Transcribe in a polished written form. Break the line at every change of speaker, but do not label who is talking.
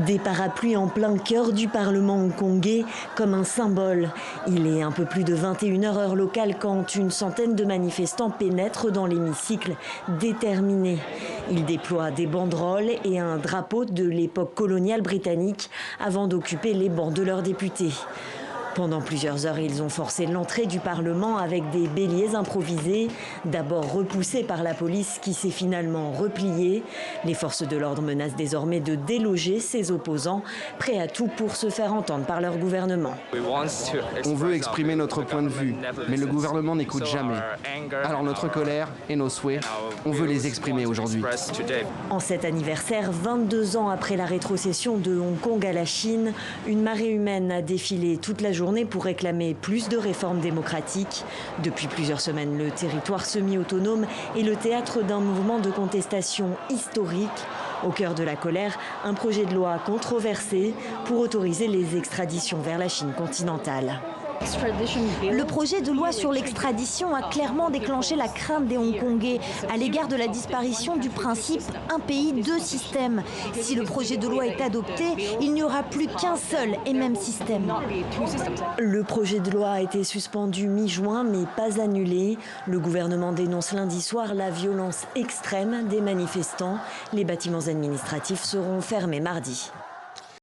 Des parapluies en plein cœur du Parlement hongkongais comme un symbole. Il est un peu plus de 21h heure locale quand une centaine de manifestants pénètrent dans l'hémicycle déterminés. Ils déploient des banderoles et un drapeau de l'époque coloniale britannique avant d'occuper les bancs de leurs députés. Pendant plusieurs heures, ils ont forcé l'entrée du Parlement avec des béliers improvisés, d'abord repoussés par la police qui s'est finalement repliée. Les forces de l'ordre menacent désormais de déloger ces opposants, prêts à tout pour se faire entendre par leur gouvernement.
On veut exprimer notre point de vue, mais le gouvernement n'écoute jamais. Alors notre colère et nos souhaits, on veut les exprimer aujourd'hui.
En cet anniversaire, 22 ans après la rétrocession de Hong Kong à la Chine, une marée humaine a défilé toute la journée pour réclamer plus de réformes démocratiques. Depuis plusieurs semaines, le territoire semi-autonome est le théâtre d'un mouvement de contestation historique. Au cœur de la colère, un projet de loi controversé pour autoriser les extraditions vers la Chine continentale.
Le projet de loi sur l'extradition a clairement déclenché la crainte des Hongkongais à l'égard de la disparition du principe « un pays, deux systèmes ». Si le projet de loi est adopté, il n'y aura plus qu'un seul et même système.
Le projet de loi a été suspendu mi-juin mais pas annulé. Le gouvernement dénonce lundi soir la violence extrême des manifestants. Les bâtiments administratifs seront fermés mardi.